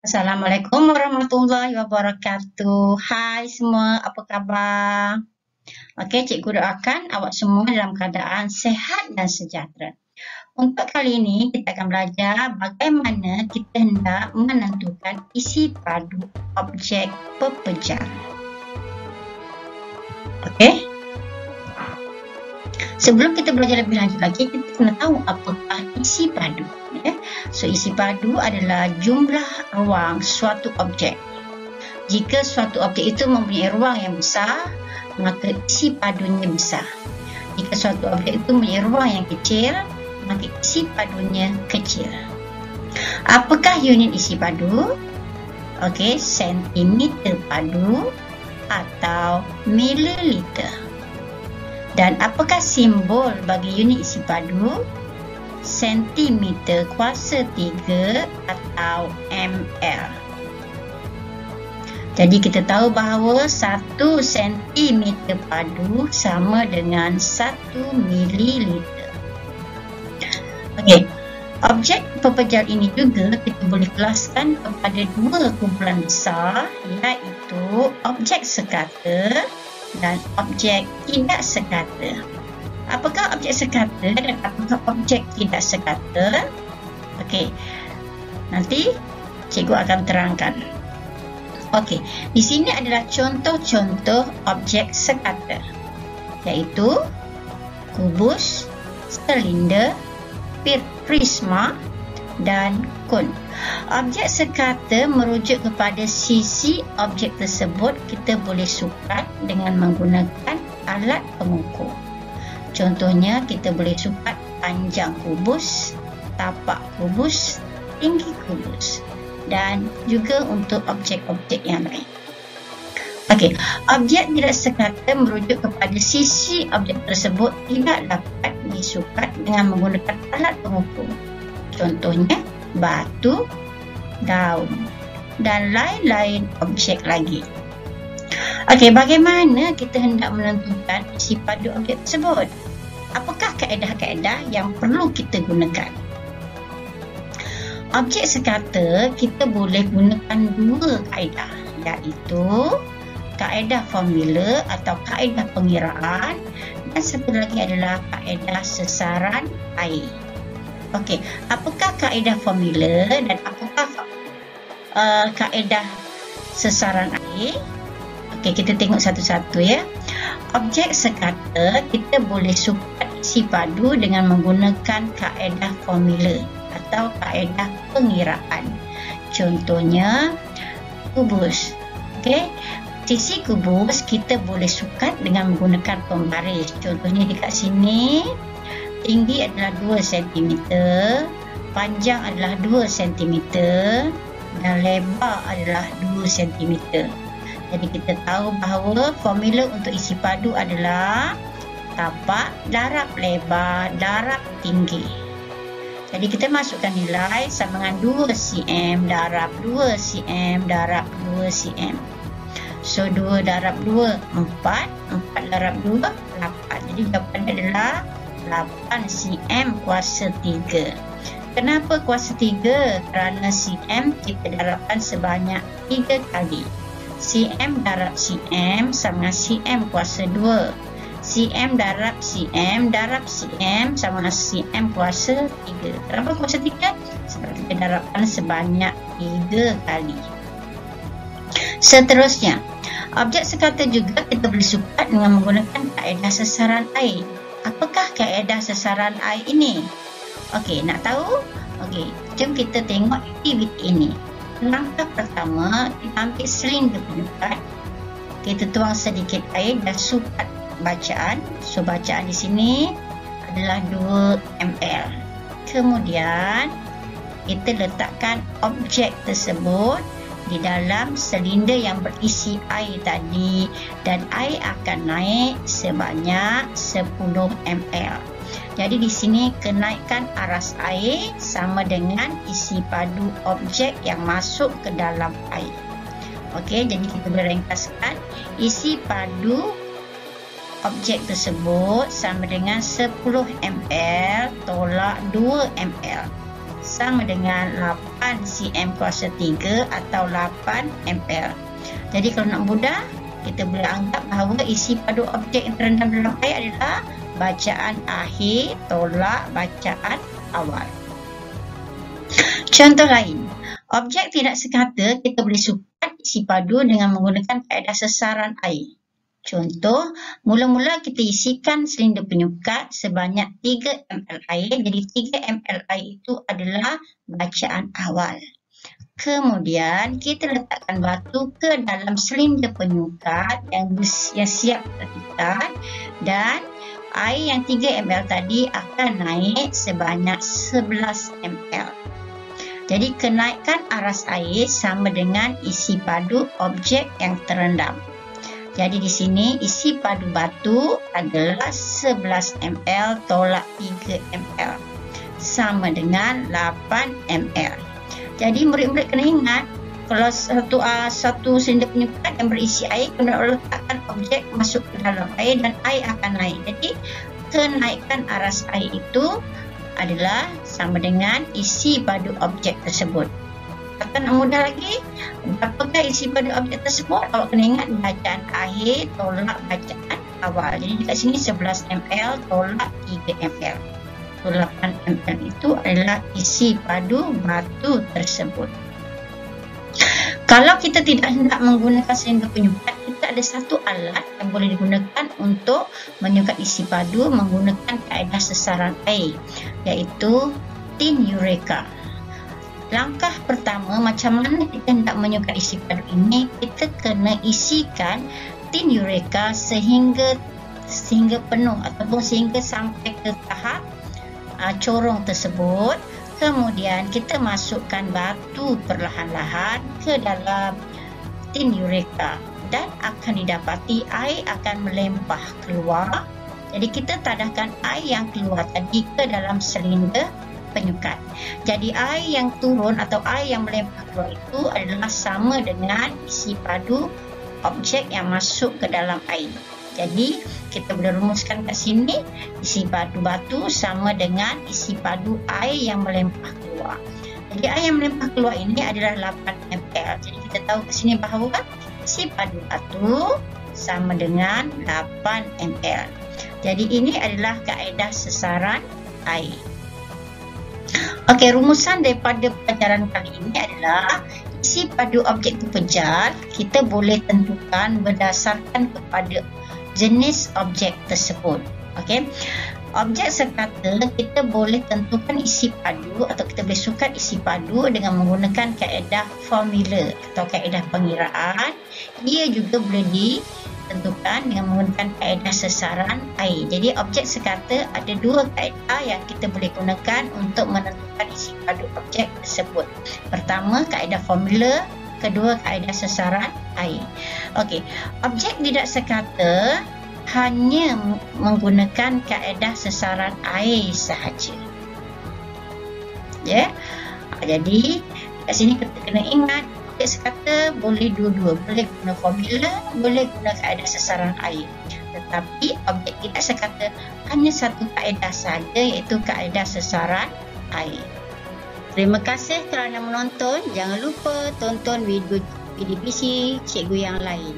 Assalamualaikum warahmatullahi wabarakatuh. Hai semua, apa khabar? Okey, cikgu doakan awak semua dalam keadaan sehat dan sejahtera. Untuk kali ini, kita akan belajar bagaimana kita hendak menentukan isi padu objek pepejar. Okey? Sebelum kita belajar lebih lanjut lagi, kita kena tahu apakah isi padu. Ya? So, isi padu adalah jumlah ruang suatu objek. Jika suatu objek itu mempunyai ruang yang besar, maka isi padunya besar. Jika suatu objek itu mempunyai ruang yang kecil, maka isi padunya kecil. Apakah unit isi padu? Okey, sentimeter padu atau mililiter. Dan apakah simbol bagi unit isi padu? Sentimeter kuasa 3 atau ml. Jadi kita tahu bahawa 1 sentimeter padu sama dengan 1 mililiter. Okey, objek pepejar ini juga kita boleh kelaskan kepada dua kumpulan besar, iaitu objek sekata dan objek tidak sekata. Apakah objek sekata dan apakah objek tidak sekata? Okey, nanti cikgu akan terangkan. Okey, di sini adalah contoh-contoh objek sekata, iaitu kubus, silinder, prisma dan kon. Objek sekata merujuk kepada sisi objek tersebut. Kita boleh sukat dengan menggunakan alat pengukur. Contohnya, kita boleh sukat panjang kubus, tapak kubus, tinggi kubus, dan juga untuk objek-objek yang lain. Okey, objek tidak sekata merujuk kepada sisi objek tersebut tidak dapat disukat dengan menggunakan alat pengukur. Contohnya, batu, daun, dan lain-lain objek lagi. Okey, bagaimana kita hendak menentukan isi padu objek tersebut? Apakah kaedah-kaedah yang perlu kita gunakan? Objek sekata, kita boleh gunakan dua kaedah, iaitu kaedah formula atau kaedah pengiraan, dan satu lagi adalah kaedah sesaran air. Okey, apakah kaedah formula dan apakah kaedah sesaran air? Okey, kita tengok satu-satu ya. Objek sekata, kita boleh sukat isi padu dengan menggunakan kaedah formula atau kaedah pengiraan. Contohnya, kubus. Okey, sisi kubus kita boleh sukat dengan menggunakan pembaris. Contohnya dekat sini, tinggi adalah 2 cm, panjang adalah 2 cm, dan lebar adalah 2 cm. Jadi kita tahu bahawa formula untuk isi padu adalah tapak darab lebar darab tinggi. Jadi kita masukkan nilai sama dengan 2 cm darab 2 cm darab 2 cm. So 2 darab 2, 4. 4 darab 2, 8. Jadi jawapannya adalah 8 cm kuasa 3. Kenapa kuasa 3? Kerana cm kita darabkan sebanyak 3 kali. cm darab cm sama dengan cm kuasa 2. cm darab cm darab cm sama dengan cm kuasa 3. Kenapa kuasa 3? Sebab kita darabkan sebanyak 3 kali. Seterusnya, objek sekata juga kita boleh sukat dengan menggunakan kaedah sesaran air. Apakah kaedah sesaran air ini? Okey, nak tahu? Okey, jom kita tengok aktiviti ini. Langkah pertama, kita ambil silinder penyekat. Kita tuang sedikit air dan sukat bacaan. So, bacaan di sini adalah 2 ml. Kemudian, kita letakkan objek tersebut di dalam silinder yang berisi air tadi, dan air akan naik sebanyak 10 ml. Jadi di sini kenaikan aras air sama dengan isi padu objek yang masuk ke dalam air. Okey, jadi kita boleh ringkaskan isi padu objek tersebut sama dengan 10 ml tolak 2 ml. sama dengan 8 cm kuasa 3 atau 8 ml. Jadi kalau nak mudah, kita boleh anggap bahawa isi padu objek yang terendam dalam air adalah bacaan akhir tolak bacaan awal. Contoh lain, objek tidak sekata kita boleh sukat isi padu dengan menggunakan kaedah sesaran air. Contoh, mula-mula kita isikan silinder penyukat sebanyak 3 ml air. Jadi 3 ml air itu adalah bacaan awal. Kemudian kita letakkan batu ke dalam silinder penyukat yang siap terpikat, dan air yang 3 ml tadi akan naik sebanyak 11 ml. Jadi kenaikan aras air sama dengan isi padu objek yang terendam. Jadi di sini isi padu batu adalah 11 ml tolak 3 ml sama dengan 8 ml. Jadi murid-murid kena ingat, kalau satu silinder penyukat yang berisi air, kena letakkan objek masuk ke dalam air dan air akan naik. Jadi kenaikan aras air itu adalah sama dengan isi padu objek tersebut. Akan mudah lagi, berapakah isi pada objek tersebut? Awak kena ingat bacaan akhir tolak bacaan awal. Jadi dekat sini 11 ml tolak 3 ml. 8 ml itu adalah isi padu batu tersebut. Kalau kita tidak hendak menggunakan silinder penyukat, kita ada satu alat yang boleh digunakan untuk menyukat isi padu menggunakan kaedah sesaran air, iaitu tin Eureka. Langkah pertama, macam mana kita hendak menyukat isi padu ini, kita kena isikan tin Eureka sehingga penuh ataupun sehingga sampai ke tahap corong tersebut. Kemudian kita masukkan batu perlahan-lahan ke dalam tin Eureka dan akan didapati air akan melempah keluar. Jadi kita tadahkan air yang keluar tadi ke dalam silinder penyukat. Jadi air yang turun atau air yang melempah keluar itu adalah sama dengan isi padu objek yang masuk ke dalam air. Jadi kita boleh rumuskan kat sini, isi padu batu sama dengan isi padu air yang melempah keluar. Jadi air yang melempah keluar ini adalah 8 ml. Jadi kita tahu kat sini bahawa isi padu batu sama dengan 8 ml. Jadi ini adalah kaedah sesaran air. Okey, rumusan daripada pelajaran kali ini adalah isi padu objek terpejar kita boleh tentukan berdasarkan kepada jenis objek tersebut. Okey. Objek sekata kita boleh tentukan isi padu atau kita boleh sukat isi padu dengan menggunakan kaedah formula atau kaedah pengiraan. Ia juga boleh ditentukan dengan menggunakan kaedah sesaran air. Jadi objek sekata ada dua kaedah yang kita boleh gunakan untuk menentukan isi padu objek tersebut. Pertama, kaedah formula. Kedua, kaedah sesaran air. Okey, objek tidak sekata hanya menggunakan kaedah sesaran air sahaja. Ya. Jadi kat sini kita kena ingat objek sekata boleh dua-dua, boleh guna formula, boleh guna kaedah sesaran air. Tetapi objek tidak sekata hanya satu kaedah sahaja, iaitu kaedah sesaran air. Terima kasih kerana menonton. Jangan lupa tonton video PDPC cikgu yang lain.